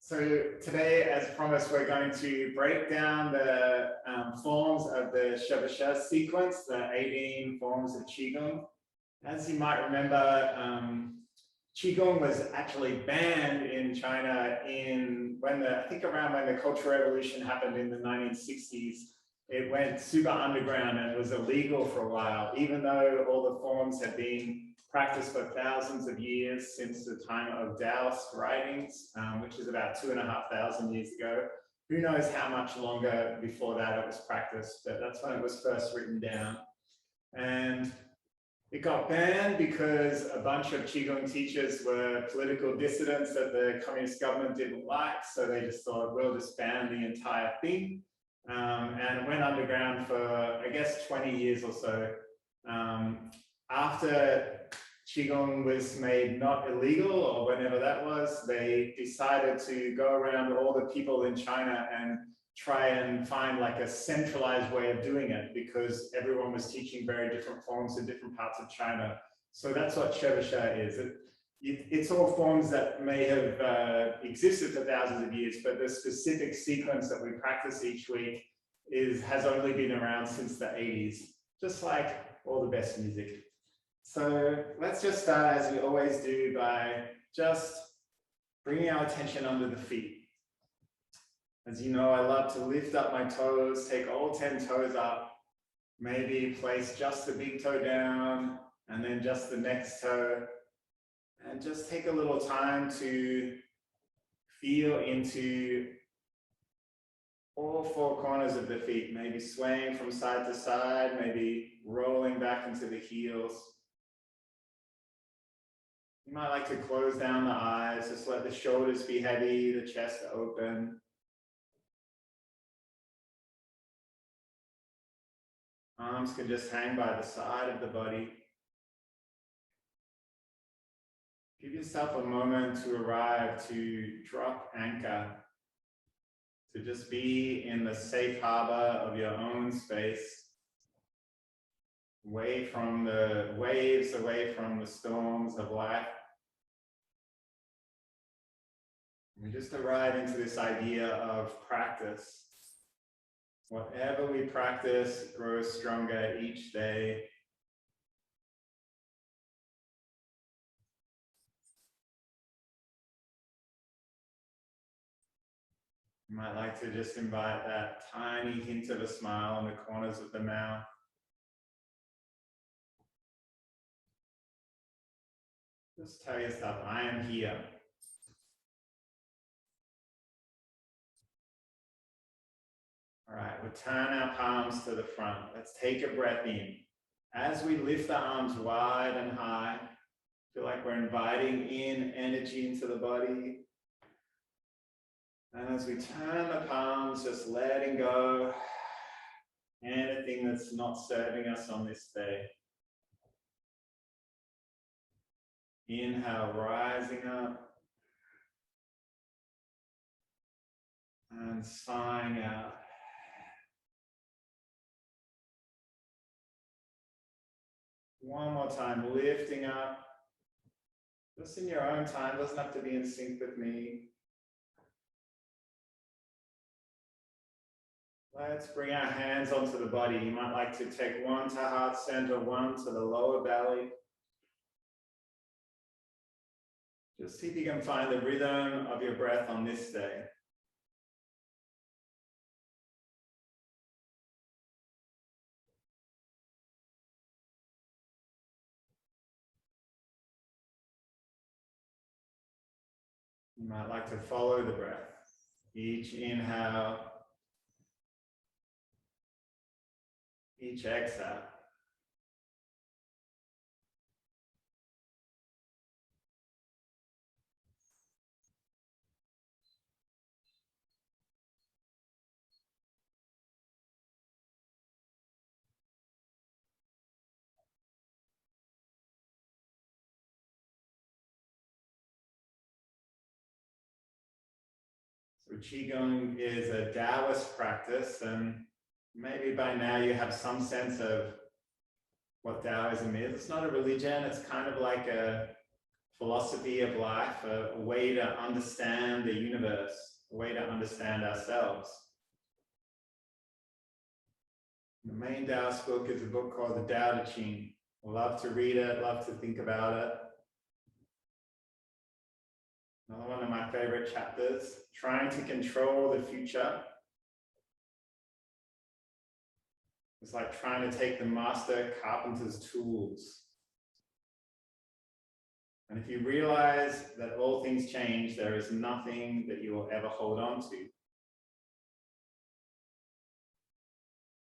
So today, as promised, we're going to break down the forms of the Shibashi sequence, the 18 forms of Qigong. As you might remember, Qigong was actually banned in China I think around when the Cultural Revolution happened in the 1960s. It went super underground and it was illegal for a while, even though all the forms had been practiced for thousands of years since the time of Taoist writings, which is about 2,500 years ago. Who knows how much longer before that it was practiced, but that's when it was first written down. And it got banned because a bunch of Qigong teachers were political dissidents that the communist government didn't like, so they just thought, we'll just ban the entire thing. And it went underground for, I guess, 20 years or so. After Qigong was made not illegal, or whenever that was, they decided to go around all the people in China and try and find like a centralized way of doing it, because everyone was teaching very different forms in different parts of China. So that's what Shibashi is. It's all forms that may have existed for thousands of years, but the specific sequence that we practice each week has only been around since the 80s, just like all the best music. So let's just start, as we always do, by just bringing our attention under the feet. As you know, I love to lift up my toes, take all 10 toes up, maybe place just the big toe down and then just the next toe, and just take a little time to feel into all four corners of the feet, maybe swaying from side to side, maybe rolling back into the heels. You might like to close down the eyes, just let the shoulders be heavy, the chest open. Arms can just hang by the side of the body. Give yourself a moment to arrive, to drop anchor, to just be in the safe harbor of your own space, away from the waves, away from the storms of life. We just arrive into this idea of practice. Whatever we practice grows stronger each day. You might like to just invite that tiny hint of a smile on the corners of the mouth. Just tell yourself, I am here. All right, we'll turn our palms to the front. Let's take a breath in. As we lift the arms wide and high, feel like we're inviting in energy into the body. And as we turn the palms, just letting go anything that's not serving us on this day. Inhale, rising up. And sighing out. One more time, lifting up. Just in your own time, doesn't have to be in sync with me. Let's bring our hands onto the body. You might like to take one to heart center, one to the lower belly. Just see if you can find the rhythm of your breath on this day. You might like to follow the breath. Each inhale, each exhale. So Qigong is a Taoist practice, and maybe by now you have some sense of what Taoism is. It's not a religion, it's kind of like a philosophy of life, a way to understand the universe, a way to understand ourselves. The main Taoist book is a book called the Tao Te Ching. Love to read it, love to think about it. Another one of my favorite chapters, trying to control the future. It's like trying to take the master carpenter's tools. And if you realize that all things change, there is nothing that you will ever hold on to.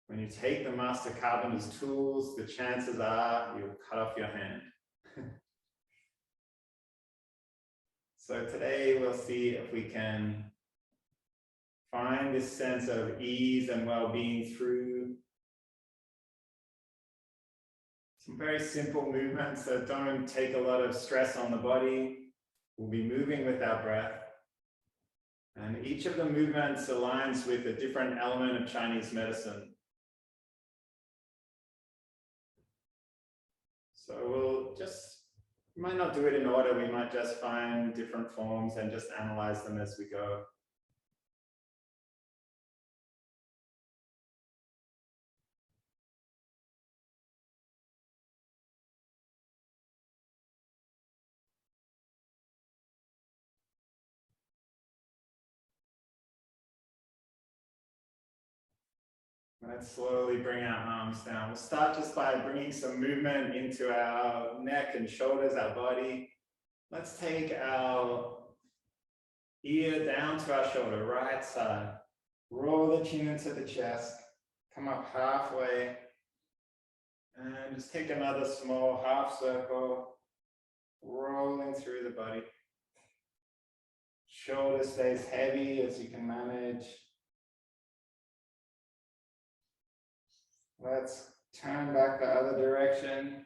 When you take the master carpenter's tools, the chances are you'll cut off your hand. So today we'll see if we can find this sense of ease and well-being through some very simple movements that don't take a lot of stress on the body. We'll be moving with our breath. And each of the movements aligns with a different element of Chinese medicine. So we might not do it in order, we might just find different forms and just analyze them as we go. Let's slowly bring our arms down. We'll start just by bringing some movement into our neck and shoulders, our body. Let's take our ear down to our shoulder, right side. Roll the chin into the chest. Come up halfway. And just take another small half circle, rolling through the body. Shoulder stays heavy as you can manage. Let's turn back the other direction.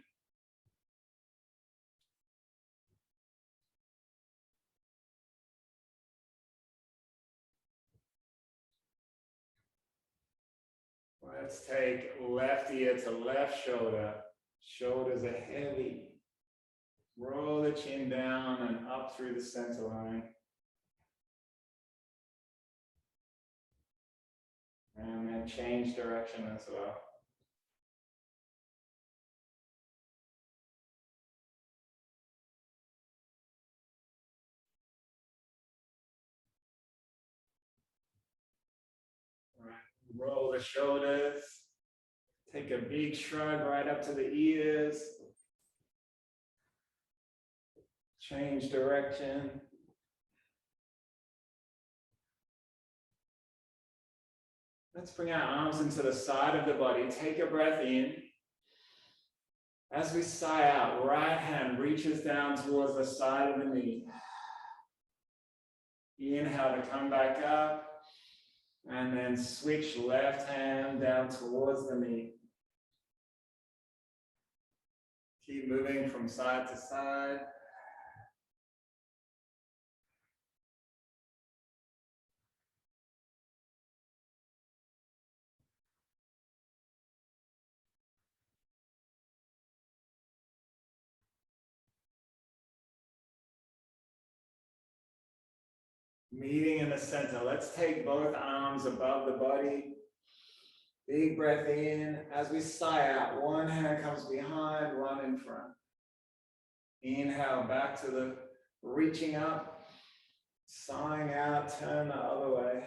Let's take left ear to left shoulder. Shoulders are heavy. Roll the chin down and up through the center line. And then change direction as well. Roll the shoulders, take a big shrug right up to the ears, change direction. Let's bring our arms into the side of the body, take a breath in. As we sigh out, right hand reaches down towards the side of the knee. Inhale to come back up. And then switch left hand down towards the knee. Keep moving from side to side. Meeting in the center. Let's take both arms above the body. Big breath in. As we sigh out, one hand comes behind, one in front. Inhale back to the reaching up. Sighing out, turn the other way.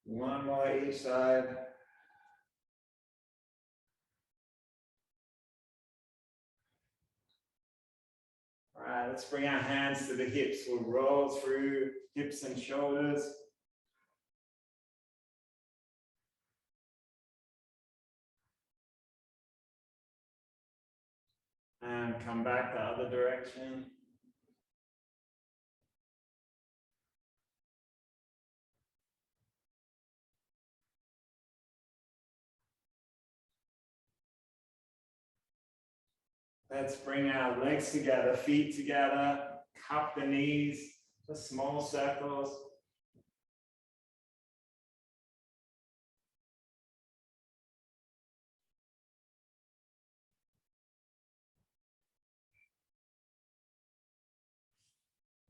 One more each side. All right, let's bring our hands to the hips. We'll roll through hips and shoulders. And come back the other direction. Let's bring our legs together, feet together, cup the knees, just small circles.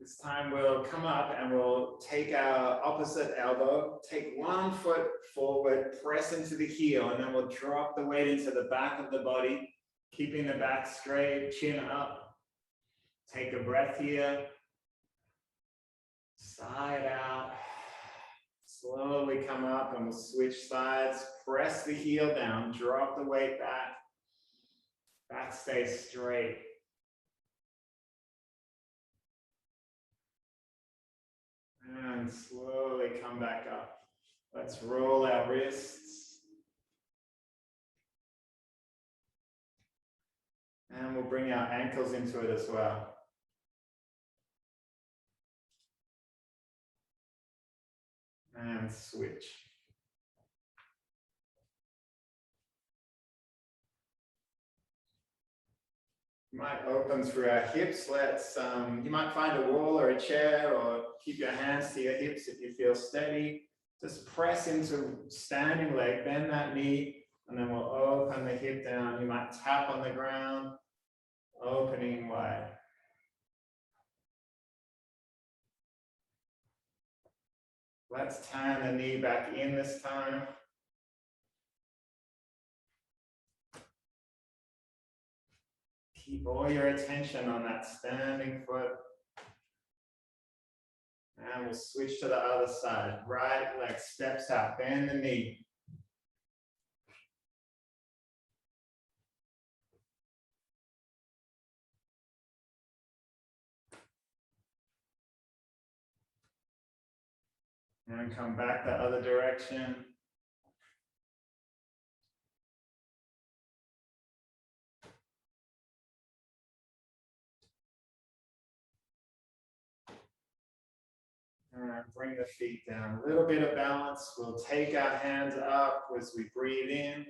This time we'll come up and we'll take our opposite elbow, take one foot forward, press into the heel, and then we'll drop the weight into the back of the body, keeping the back straight, chin up. Take a breath here. Side out. Slowly come up and we'll switch sides. Press the heel down, drop the weight back. Back stays straight. And slowly come back up. Let's roll our wrists. And we'll bring our ankles into it as well. And switch. You might open through our hips. You might find a wall or a chair, or keep your hands to your hips if you feel steady. Just press into standing leg, bend that knee, and then we'll open the hip down. You might tap on the ground, opening wide. Let's turn the knee back in this time. Keep all your attention on that standing foot. And we'll switch to the other side. Right leg steps out, bend the knee. And come back the other direction. And bring the feet down. A little bit of balance. We'll take our hands up as we breathe in.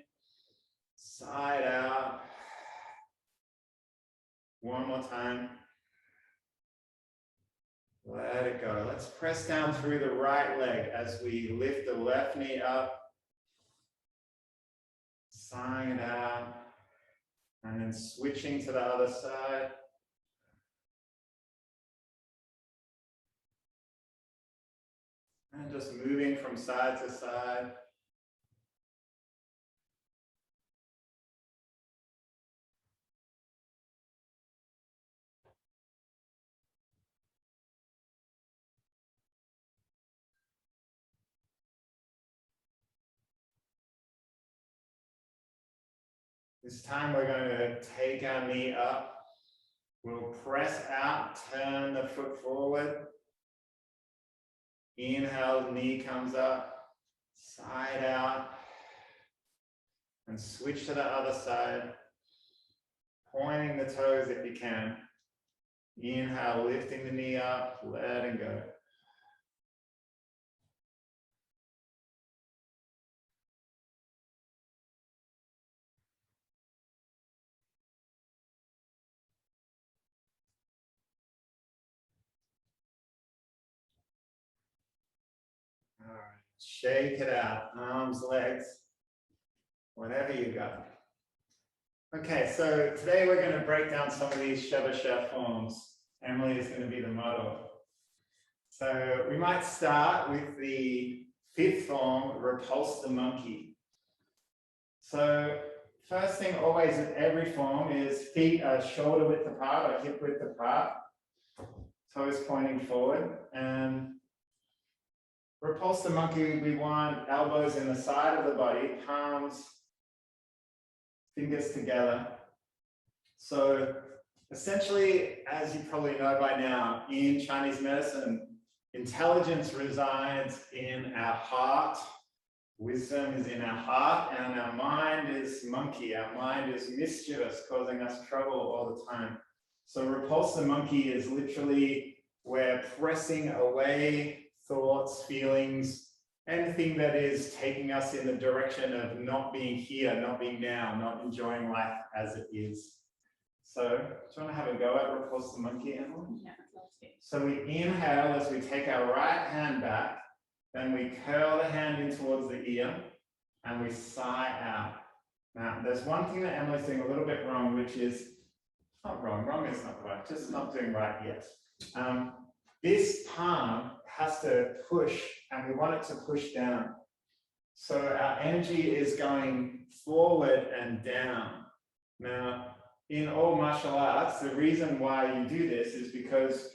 Side out. One more time. Let it go. Let's press down through the right leg as we lift the left knee up. Sighing it out. And then switching to the other side. And just moving from side to side. This time we're going to take our knee up. We'll press out, turn the foot forward. Inhale, knee comes up, side out, and switch to the other side, pointing the toes if you can. Inhale, lifting the knee up, letting go. All right, shake it out, arms, legs, whatever you got. Okay, so today we're going to break down some of these Shibashi forms. Emily is going to be the model. So we might start with the fifth form, Repulse the monkey. So first thing always with every form is feet are shoulder width apart or hip width apart, toes pointing forward. And Repulse the monkey, we want elbows in the side of the body, palms, fingers together. So essentially, as you probably know by now, in Chinese medicine, intelligence resides in our heart, wisdom is in our heart, and our mind is monkey. Our mind is mischievous, causing us trouble all the time. So repulse the monkey is literally we're pressing away thoughts, feelings, anything that is taking us in the direction of not being here, not being now, not enjoying life as it is. So, do you want to have a go at Repulse the monkey, Emily? Yeah, let's see. So we inhale as we take our right hand back, then we curl the hand in towards the ear, and we sigh out. Now, there's one thing that Emily's doing a little bit wrong, which is, not wrong, wrong is not right, just not doing right yet. This palm has to push, and we want it to push down. So our energy is going forward and down. Now, in all martial arts, the reason why you do this is because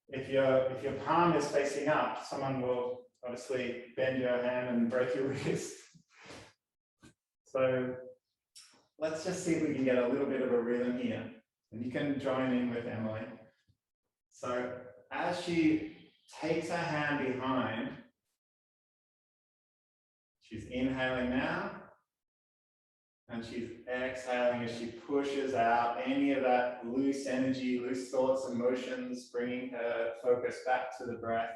if your palm is facing up, someone will obviously bend your hand and break your wrist. So let's just see if we can get a little bit of a rhythm here. And you can join in with Emily. So as she takes her hand behind, she's inhaling now, and she's exhaling as she pushes out any of that loose energy, loose thoughts, emotions, bringing her focus back to the breath.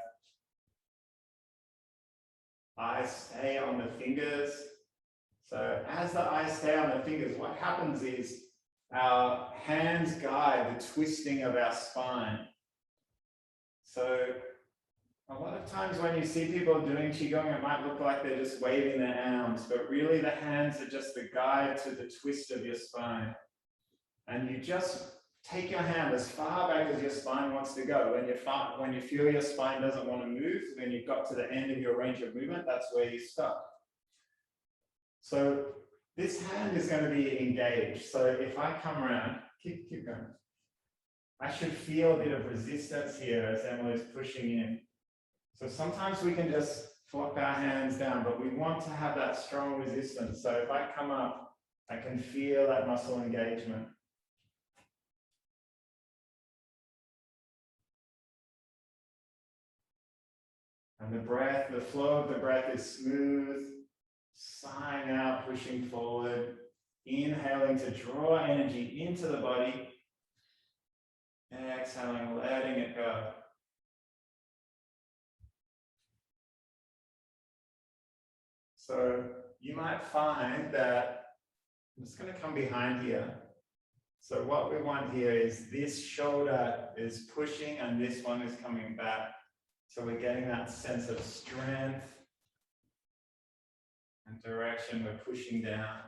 Eyes stay on the fingers. So as the eyes stay on the fingers, what happens is our hands guide the twisting of our spine. So a lot of times when you see people doing Qigong, it might look like they're just waving their arms, but really the hands are just the guide to the twist of your spine. And you just take your hand as far back as your spine wants to go. When you feel your spine doesn't want to move, then you've got to the end of your range of movement, that's where you stop. So this hand is going to be engaged. So if I come around, keep going. I should feel a bit of resistance here as Emily's pushing in. So sometimes we can just flop our hands down, but we want to have that strong resistance. So if I come up, I can feel that muscle engagement. And the breath, the flow of the breath is smooth, sighing out, pushing forward, inhaling to draw energy into the body, exhaling, letting it go. So you might find that, I'm just going to come behind here. So what we want here is this shoulder is pushing and this one is coming back. So we're getting that sense of strength and direction. We're pushing down.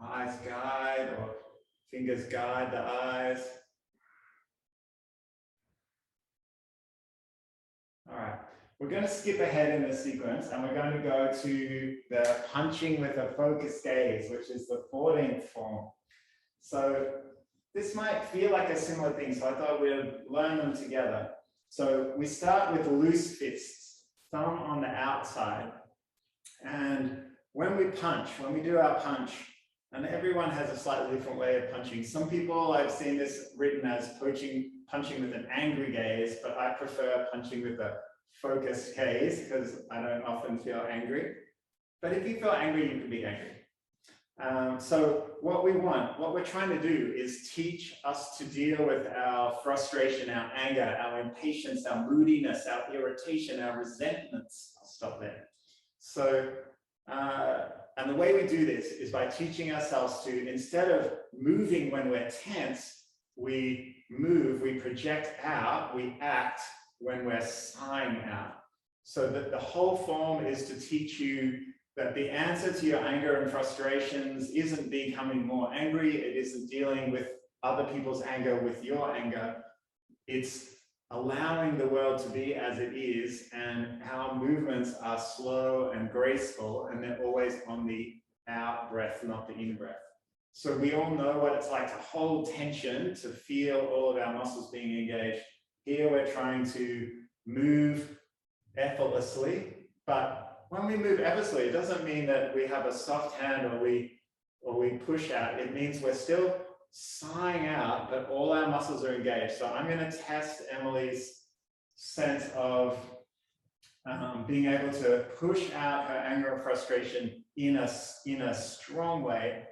Eyes guide, or fingers guide the eyes. All right, we're going to skip ahead in the sequence and we're going to go to the punching with a focused gaze, which is the 14th form. So this might feel like a similar thing, so I thought we'd learn them together. So we start with loose fists, thumb on the outside. And when we punch, when we do our punch, and everyone has a slightly different way of punching. Some people, I've seen this written as punching with an angry gaze, but I prefer punching with a focused gaze because I don't often feel angry. But if you feel angry, you can be angry. So what we're trying to do is teach us to deal with our frustration, our anger, our impatience, our moodiness, our irritation, our resentments. I'll stop there. So, and the way we do this is by teaching ourselves to, instead of moving when we're tense, we move, we project out, we act when we're sighing out. So that the whole form is to teach you that the answer to your anger and frustrations isn't becoming more angry, it isn't dealing with other people's anger with your anger. It's allowing the world to be as it is, and our movements are slow and graceful, and they're always on the out breath, not the in breath. So we all know what it's like to hold tension, to feel all of our muscles being engaged. Here we're trying to move effortlessly, but when we move effortlessly, it doesn't mean that we have a soft hand or we push out. It means we're still sighing out, but all our muscles are engaged. So I'm going to test Emily's sense of being able to push out her anger and frustration in a strong way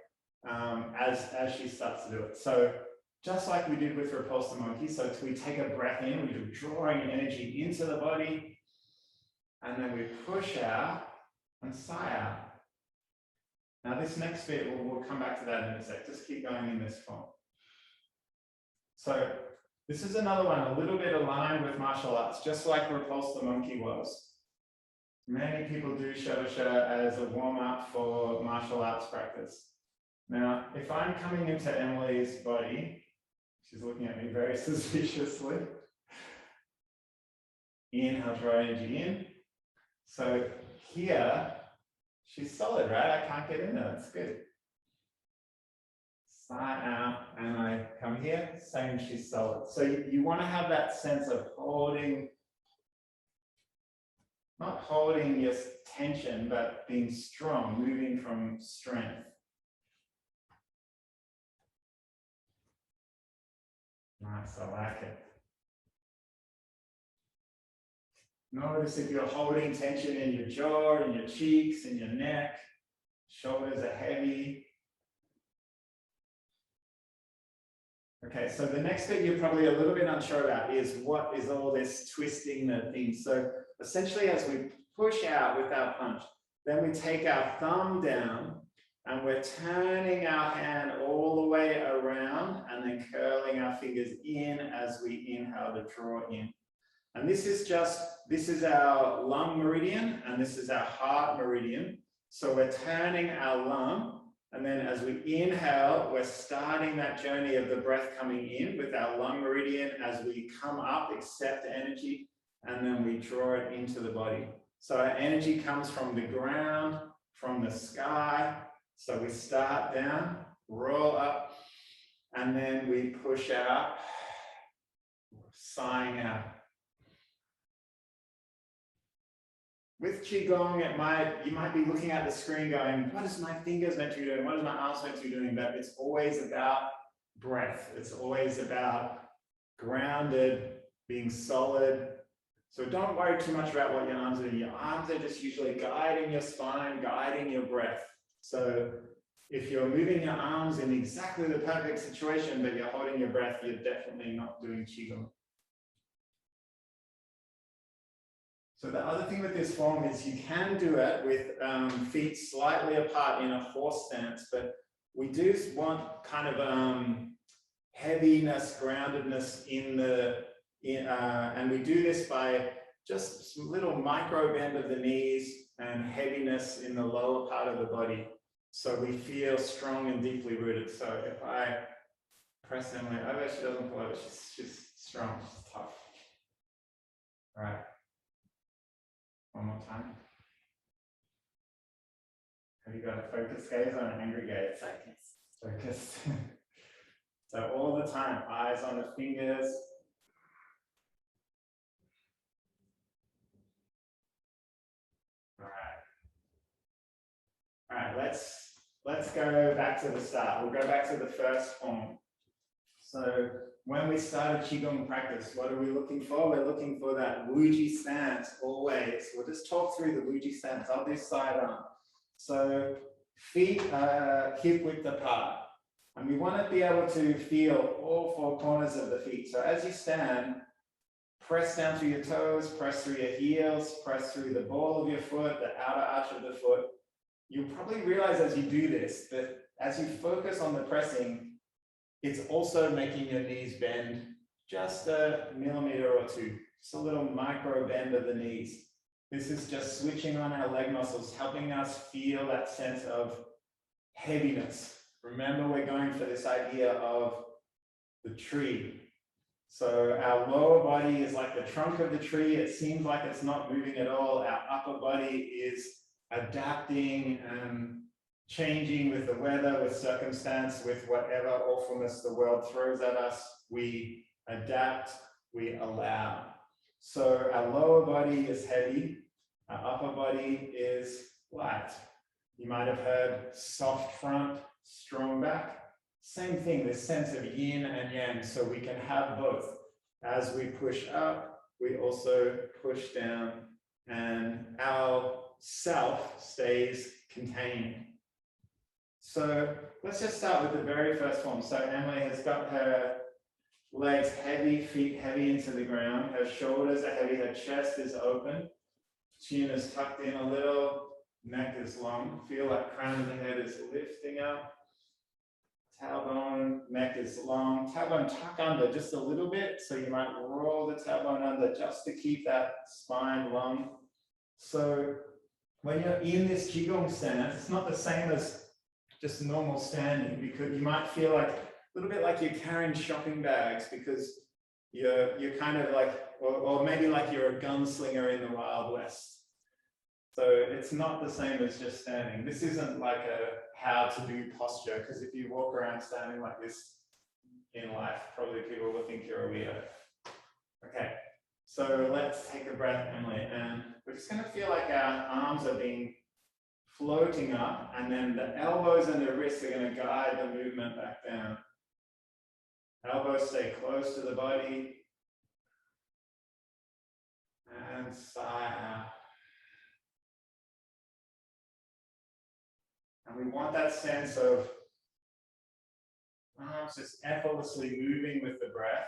as she starts to do it. So just like we did with Repulse the monkey, so we take a breath in, we're drawing energy into the body, and then we push out and sigh out. Now this next bit, we'll come back to that in a sec. Just keep going in this form. So this is another one, a little bit aligned with martial arts, just like Repulse the monkey was. Many people do Shibashi as a warm-up for martial arts practice. Now, if I'm coming into Emily's body, she's looking at me very suspiciously. Inhale, draw energy in. So here, she's solid, right? I can't get in there, that's good. Sigh out, and I come here, same, she's solid. So you want to have that sense of holding, not holding your tension, but being strong, moving from strength. Nice, I like it. Notice if you're holding tension in your jaw, in your cheeks, in your neck, shoulders are heavy. Okay, so the next bit you're probably a little bit unsure about is what is all this twisting the thing. So essentially as we push out with our punch, then we take our thumb down and we're turning our hand all the way around and then curling our fingers in as we inhale to draw in. And this is our lung meridian and this is our heart meridian. So we're turning our lung. And then as we inhale, we're starting that journey of the breath coming in with our lung meridian. As we come up, accept energy, and then we draw it into the body. So our energy comes from the ground, from the sky. So we start down, roll up, and then we push out, sighing out. With Qigong, you might be looking at the screen going, what is my fingers meant to be doing? What is my arms meant to be doing? But it's always about breath. It's always about grounded, being solid. So don't worry too much about what your arms are doing. Your arms are just usually guiding your spine, guiding your breath. So if you're moving your arms in exactly the perfect situation, but you're holding your breath, you're definitely not doing Qigong. So the other thing with this form is you can do it with feet slightly apart in a horse stance, but we do want kind of heaviness, groundedness and we do this by just a little micro bend of the knees and heaviness in the lower part of the body. So we feel strong and deeply rooted. So if I press Emily over, she doesn't pull over, she's strong, she's tough. All right. One more time. Have you got a focus gaze or an angry gaze? Focus. Focus. So all the time, eyes on the fingers. All right. All right, let's go back to the start. We'll go back to the first form. So when we started Qigong practice, what are we looking for? We're looking for that Wuji stance always. We'll just talk through the Wuji stance. I'll do side arm. So feet hip width apart. And we want to be able to feel all four corners of the feet. So as you stand, press down through your toes, press through your heels, press through the ball of your foot, the outer arch of the foot. You'll probably realize as you do this, that as you focus on the pressing, it's also making your knees bend just a millimeter or two, just a little micro bend of the knees. This is just switching on our leg muscles, helping us feel that sense of heaviness. Remember, we're going for this idea of the tree. So our lower body is like the trunk of the tree. It seems like it's not moving at all. Our upper body is adapting and changing with the weather, with circumstance, with whatever awfulness the world throws at us. We adapt, we allow. So our lower body is heavy, our upper body is light. You might have heard soft front, strong back. Same thing, this sense of yin and yang, so we can have both. As we push up, we also push down, and our self stays contained. So let's just start with the very first form. So Emily has got her legs heavy, feet heavy into the ground. Her shoulders are heavy, her chest is open. Chin is tucked in a little. neck is long. Feel like crown of the head is lifting up. Tailbone, neck is long. Tailbone tuck under just a little bit. So you might roll the tailbone under just to keep that spine long. So when you're in this Qigong stance, it's not the same as just normal standing, because you might feel like a little bit like you're carrying shopping bags, because you're kind of like, or maybe like you're a gunslinger in the Wild West. So it's not the same as just standing. This isn't like a how to do posture, because if you walk around standing like this in life, probably people will think you're a weirdo. Okay, so let's take a breath, Emily, and we're just going to feel like our arms are being floating up, and then the elbows and the wrists are going to guide the movement back down. Elbows stay close to the body, and sigh out. And we want that sense of arms just effortlessly moving with the breath.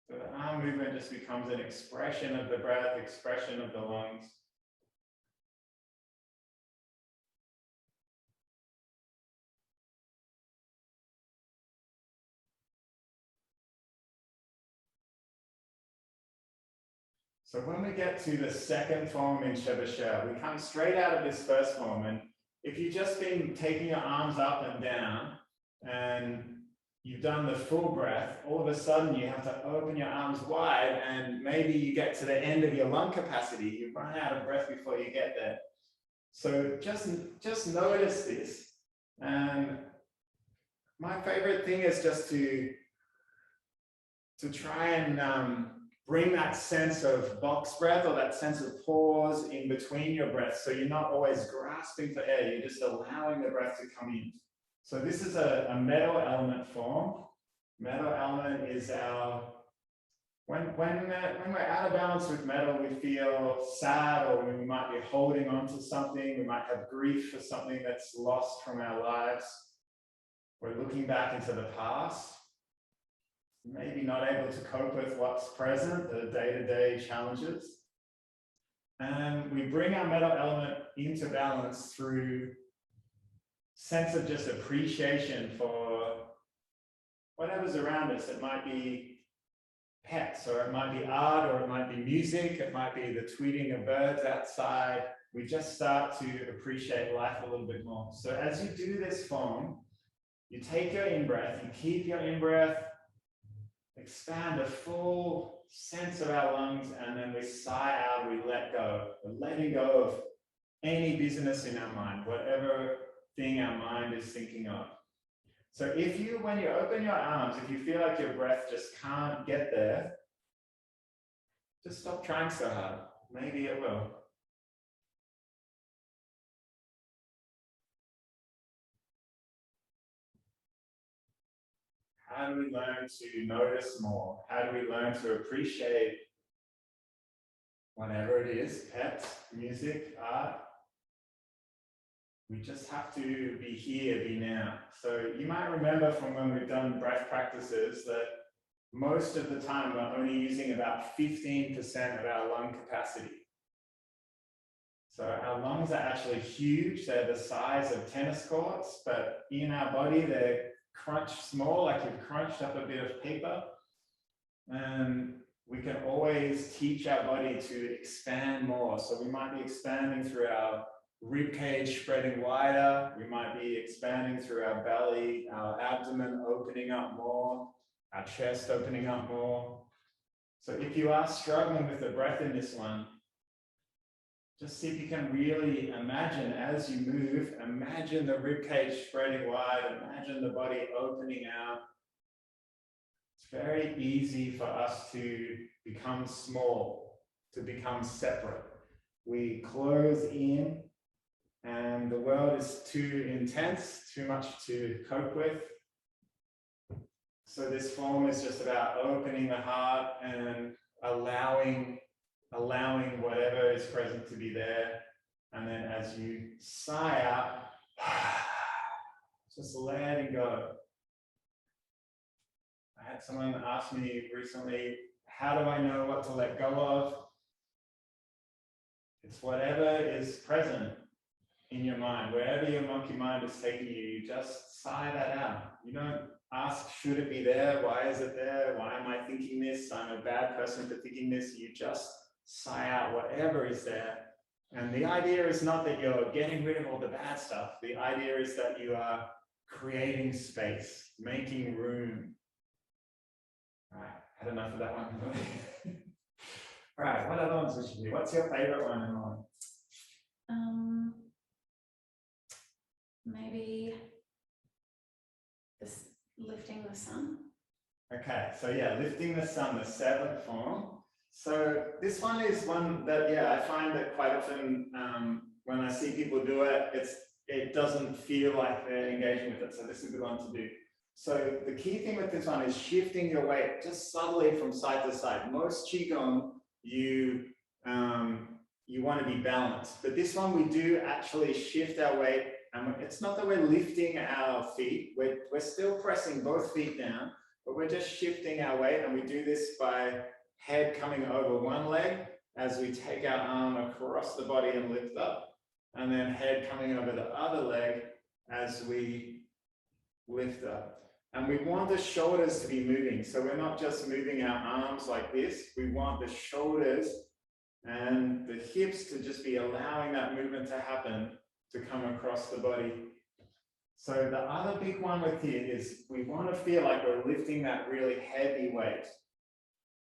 So the arm movement just becomes an expression of the breath, expression of the lungs. So when we get to the second form in Shibashi, we come straight out of this first form, and if you've just been taking your arms up and down and you've done the full breath, all of a sudden you have to open your arms wide, and maybe you get to the end of your lung capacity. You run out of breath before you get there. So just notice this. And my favorite thing is just to try and bring that sense of box breath, or that sense of pause in between your breaths. So you're not always grasping for air, you're just allowing the breath to come in. So this is a metal element form. Metal element is our, when we're out of balance with metal, we feel sad, or we might be holding on to something. We might have grief for something that's lost from our lives. We're looking back into the past, maybe not able to cope with what's present, the day-to-day challenges. And we bring our metal element into balance through sense of just appreciation for whatever's around us. It might be pets, or it might be art, or it might be music, it might be the tweeting of birds outside. We just start to appreciate life a little bit more. So as you do this form, you take your in-breath, you keep your in-breath, expand a full sense of our lungs, and then we sigh out, we let go. We're letting go of any business in our mind, whatever thing our mind is thinking of. So if you, when you open your arms, if you feel like your breath just can't get there, just stop trying so hard. Maybe it will. How do we learn to notice more? How do we learn to appreciate whatever it is, pets, music, art? We just have to be here, be now. So you might remember from when we've done breath practices that most of the time we're only using about 15% of our lung capacity. So our lungs are actually huge. They're the size of tennis courts, but in our body, they're crunched small, like you've crunched up a bit of paper. And we can always teach our body to expand more. So we might be expanding through our rib cage spreading wider. We might be expanding through our belly, our abdomen opening up more, our chest opening up more. So if you are struggling with the breath in this one, just see if you can really imagine as you move, imagine the rib cage spreading wide, imagine the body opening out. It's very easy for us to become small, to become separate. We close in, and the world is too intense, too much to cope with. So this form is just about opening the heart and allowing whatever is present to be there. And then as you sigh out, just letting go. I had someone ask me recently, how do I know what to let go of? It's whatever is present in your mind. Wherever your monkey mind is taking you, you just sigh that out. You don't ask, should it be there? Why is it there? Why am I thinking this? I'm a bad person for thinking this. You just sigh out whatever is there. And the idea is not that you're getting rid of all the bad stuff. The idea is that you are creating space, making room. All right, had enough of that one. All right, what other ones we should do? What's your favorite one, Emily? Maybe this lifting the sun. Okay, so yeah, lifting the sun, the seventh form. So this one is one that, yeah, I find that quite often when I see people do it, it doesn't feel like they're engaging with it. So this is a good one to do. So the key thing with this one is shifting your weight just subtly from side to side. Most Qigong, you want to be balanced, but this one we do actually shift our weight. And it's not that we're lifting our feet, we're still pressing both feet down, but we're just shifting our weight, and we do this by head coming over one leg as we take our arm across the body and lift up, and then head coming over the other leg as we lift up. And we want the shoulders to be moving, so we're not just moving our arms like this, we want the shoulders and the hips to just be allowing that movement to happen, to come across the body. So the other big one with it is we want to feel like we're lifting that really heavy weight.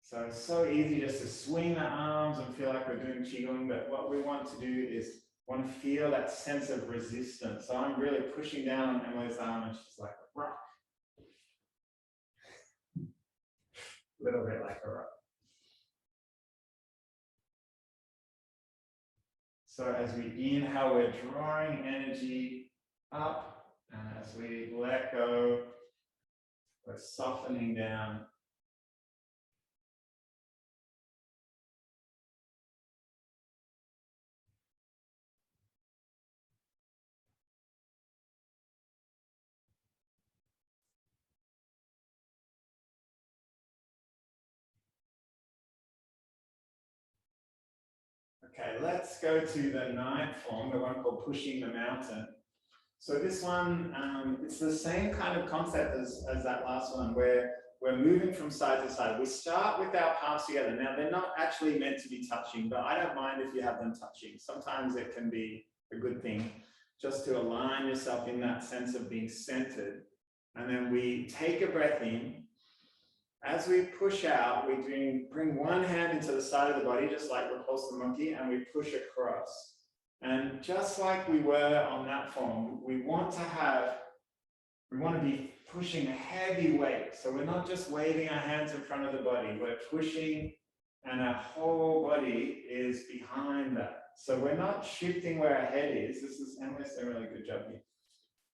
So it's so easy just to swing the arms and feel like we're doing Qigong, but what we want to do is want to feel that sense of resistance. So I'm really pushing down on Emily's arm and she's like a rock. A little bit like a rock. So as we inhale, we're drawing energy up, and as we let go, we're softening down. Okay, let's go to the ninth form, the one called pushing the mountain. So this one, it's the same kind of concept as that last one, where we're moving from side to side. We start with our palms together. Now, they're not actually meant to be touching, but I don't mind if you have them touching. Sometimes it can be a good thing just to align yourself in that sense of being centered. And then we take a breath in. As we push out, we bring one hand into the side of the body, just like Repulse the monkey, and we push across. And just like we were on that form, we want to be pushing a heavy weight. So we're not just waving our hands in front of the body, we're pushing, and our whole body is behind that. So we're not shifting where our head is. Emily's doing a really good job here.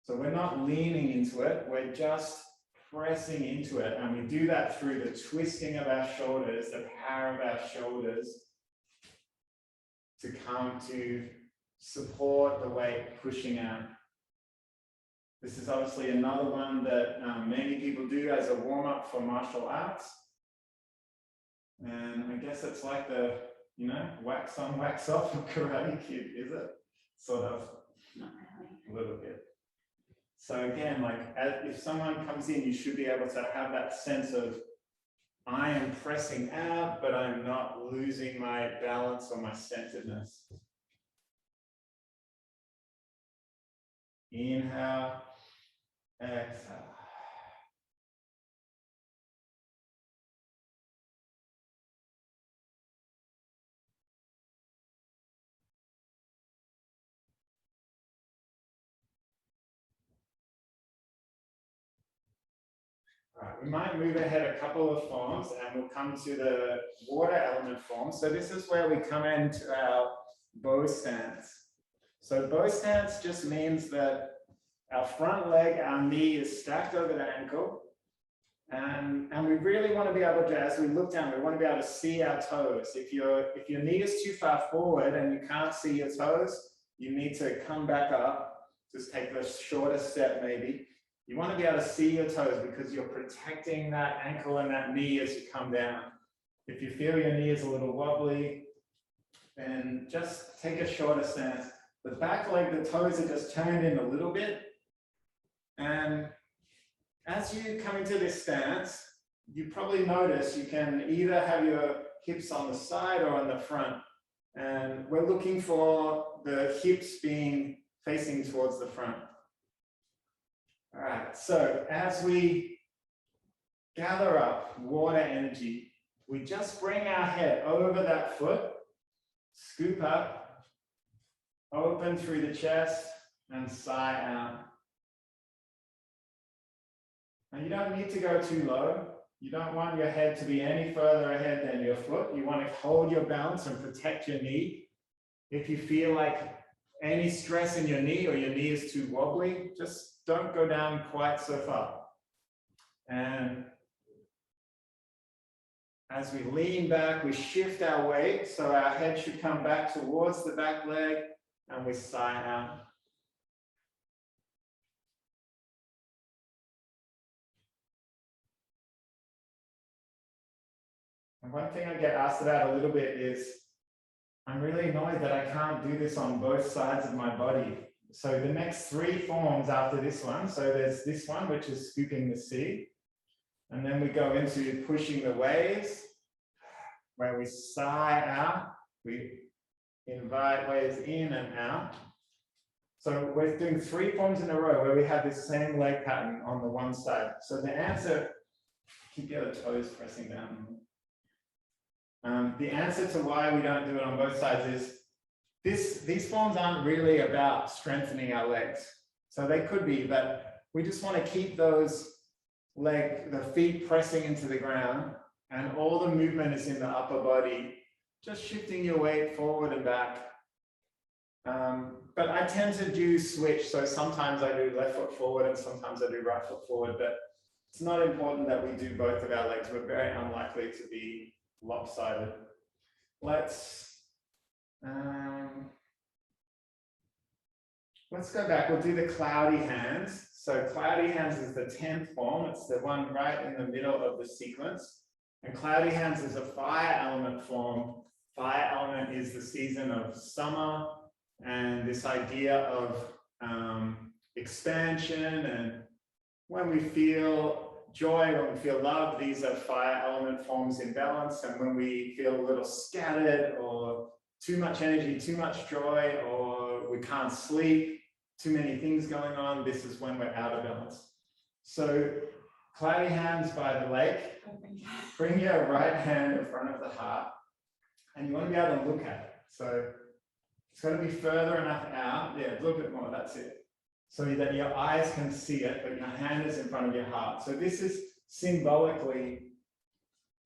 So we're not leaning into it, we're just pressing into it, and we do that through the twisting of our shoulders, the power of our shoulders to come to support the weight pushing out. This is obviously another one that many people do as a warm-up for martial arts. And I guess it's like the, wax on, wax off of Karate Kid, is it? Sort of. Not really. A little bit. So again, like if someone comes in, you should be able to have that sense of, I am pressing out, but I'm not losing my balance or my centeredness. Inhale, exhale. All right, we might move ahead a couple of forms and we'll come to the water element form. So this is where we come into our bow stance. So bow stance just means that our front leg, our knee is stacked over the ankle. And we really want to be able to, as we look down, we want to be able to see our toes. If your knee is too far forward and you can't see your toes, you need to come back up. Just take the shortest step maybe. You want to be able to see your toes because you're protecting that ankle and that knee as you come down. If you feel your knee is a little wobbly, then just take a shorter stance. The back leg, the toes are just turned in a little bit. And as you come into this stance, you probably notice you can either have your hips on the side or on the front. And we're looking for the hips being facing towards the front. All right, so as we gather up water energy, we just bring our head over that foot, scoop up, open through the chest, and sigh out. And you don't need to go too low. You don't want your head to be any further ahead than your foot. You want to hold your balance and protect your knee. If you feel like any stress in your knee or your knee is too wobbly, just don't go down quite so far. And as we lean back, we shift our weight, so our head should come back towards the back leg, and we sigh out. And one thing I get asked about a little bit is, I'm really annoyed that I can't do this on both sides of my body. So the next 3 forms after this one, so there's this one, which is scooping the sea. And then we go into pushing the waves, where we sigh out, we invite waves in and out. So we're doing 3 forms in a row where we have this same leg pattern on the one side. So the answer, keep your other toes pressing down. The answer to why we don't do it on both sides is these forms aren't really about strengthening our legs. So they could be, but we just want to keep those the feet pressing into the ground, and all the movement is in the upper body, just shifting your weight forward and back. But I tend to do switch. So sometimes I do left foot forward and sometimes I do right foot forward, but it's not important that we do both of our legs. We're very unlikely to be lopsided. Let's go back. We'll do the cloudy hands. So cloudy hands is the 10th form. It's the one right in the middle of the sequence. And cloudy hands is a fire element form. Fire element is the season of summer, and this idea of expansion. And when we feel joy, when we feel love, these are fire element forms in balance. And when we feel a little scattered, or too much energy, too much joy, or we can't sleep, too many things going on, this is when we're out of balance. So cloudy hands by the lake, bring your right hand in front of the heart, and you want to be able to look at it. So it's got to be further enough out, yeah, a little bit more, that's it. So that your eyes can see it, but your hand is in front of your heart. So this is symbolically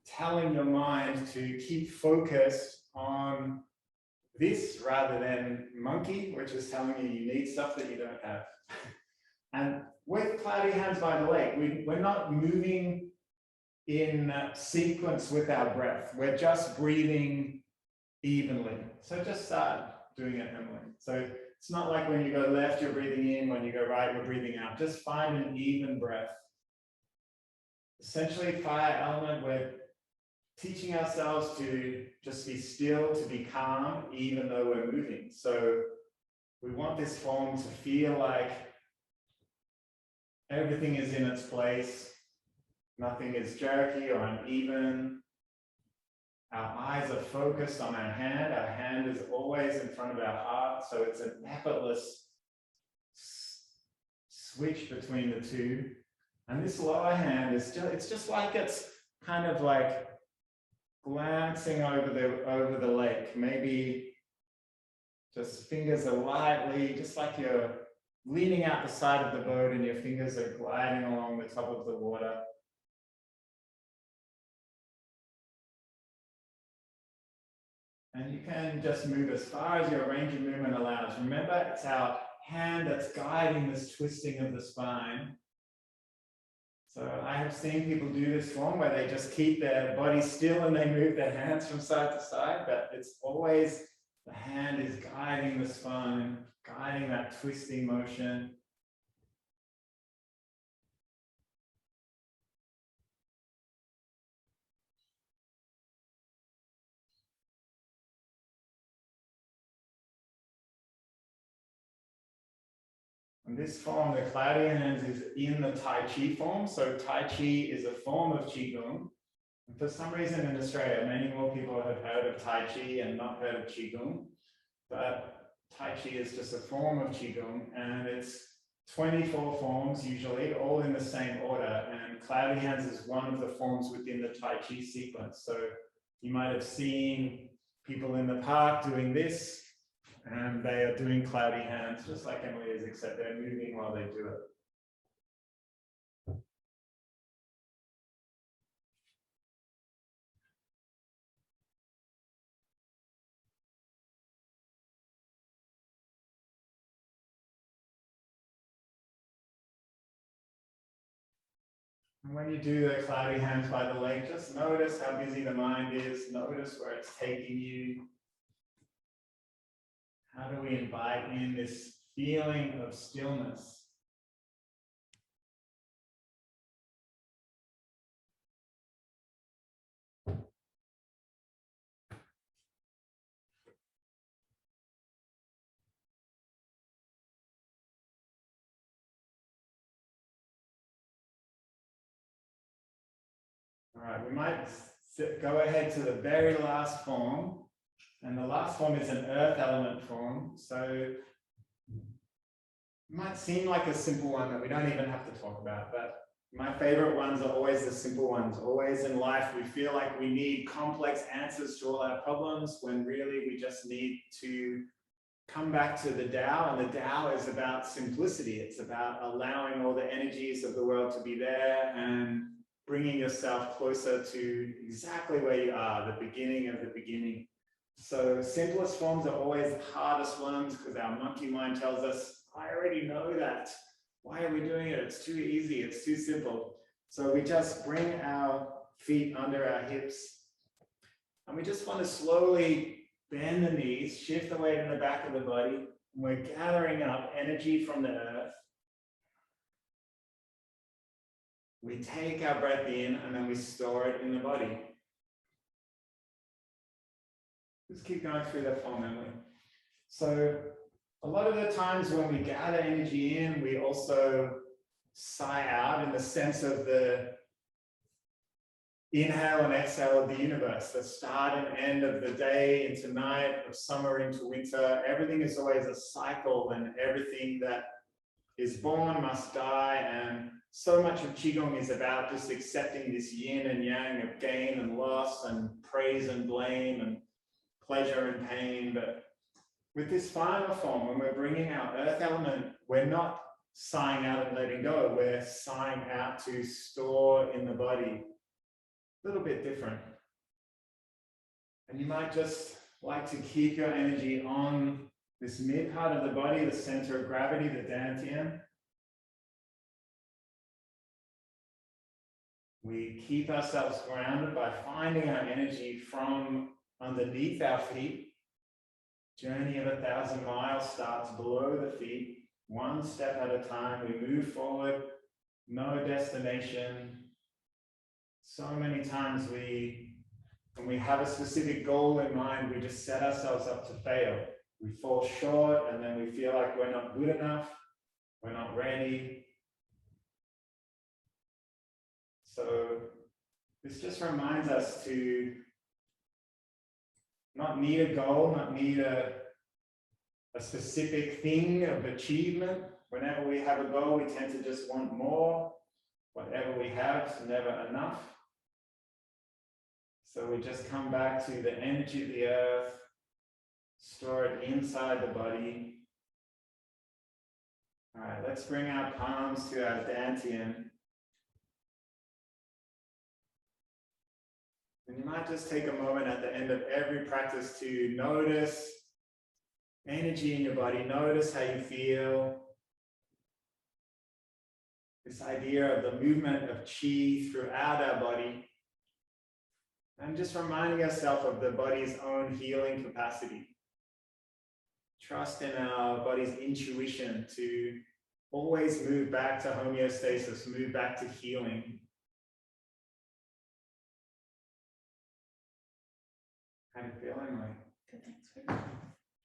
telling your mind to keep focused on this rather than monkey, which is telling you you need stuff that you don't have. And with cloudy hands by the lake, we're not moving in sequence with our breath. We're just breathing evenly. So just start doing it, Emily. So it's not like when you go left, you're breathing in, when you go right, you're breathing out. Just find an even breath. Essentially, fire element, we're teaching ourselves to just be still, to be calm, even though we're moving. So we want this form to feel like everything is in its place. Nothing is jerky or uneven. Our eyes are focused on our hand. Our hand is always in front of our heart. So it's an effortless switch between the two. And this lower hand is just like it's kind of like glancing over the lake. Maybe just fingers are lightly, just like you're leaning out the side of the boat and your fingers are gliding along the top of the water. And you can just move as far as your range of movement allows. Remember, it's our hand that's guiding this twisting of the spine. So I have seen people do this form where they just keep their body still and they move their hands from side to side, but it's always the hand is guiding the spine, guiding that twisting motion. And this form, the cloudy hands, is in the Tai Chi form. So Tai Chi is a form of Qigong. And for some reason in Australia, many more people have heard of Tai Chi and not heard of Qigong. But Tai Chi is just a form of Qigong, and it's 24 forms usually, all in the same order. And cloudy hands is one of the forms within the Tai Chi sequence. So you might have seen people in the park doing this, and they are doing cloudy hands, just like Emily is, except they're moving while they do it. And when you do the cloudy hands by the lake, just notice how busy the mind is, notice where it's taking you. How do we invite in this feeling of stillness? All right, we might go ahead to the very last form. And the last form is an earth element form. So it might seem like a simple one that we don't even have to talk about, but my favorite ones are always the simple ones. Always in life, we feel like we need complex answers to all our problems when really we just need to come back to the Tao. And the Tao is about simplicity. It's about allowing all the energies of the world to be there and bringing yourself closer to exactly where you are, the beginning of the beginning. So simplest forms are always the hardest ones because our monkey mind tells us, I already know that. Why are we doing it? It's too easy. It's too simple. So we just bring our feet under our hips, and we just want to slowly bend the knees, shift the weight in the back of the body. And we're gathering up energy from the earth. We take our breath in and then we store it in the body. Just keep going through that form, Emily. So a lot of the times when we gather energy in, we also sigh out in the sense of the inhale and exhale of the universe, the start and end of the day into night, of summer into winter. Everything is always a cycle, and everything that is born must die. And so much of Qigong is about just accepting this yin and yang of gain and loss and praise and blame and pleasure and pain. But with this final form, when we're bringing our earth element, we're not sighing out and letting go. We're sighing out to store in the body. A little bit different. And you might just like to keep your energy on this mid part of the body, the center of gravity, the dantian. We keep ourselves grounded by finding our energy from underneath our feet. Journey of 1,000 miles starts below the feet, one step at a time. We move forward, no destination. So many times when we have a specific goal in mind, we just set ourselves up to fail. We fall short, and then we feel like we're not good enough, we're not ready. So this just reminds us to not need a goal, not need a specific thing of achievement. Whenever we have a goal, we tend to just want more. Whatever we have is never enough. So we just come back to the energy of the earth, store it inside the body. All right, let's bring our palms to our dantian. And you might just take a moment at the end of every practice to notice energy in your body, notice how you feel. This idea of the movement of qi throughout our body. And just reminding ourselves of the body's own healing capacity. Trust in our body's intuition to always move back to homeostasis, move back to healing. How do you feel, Emily? Good, thanks.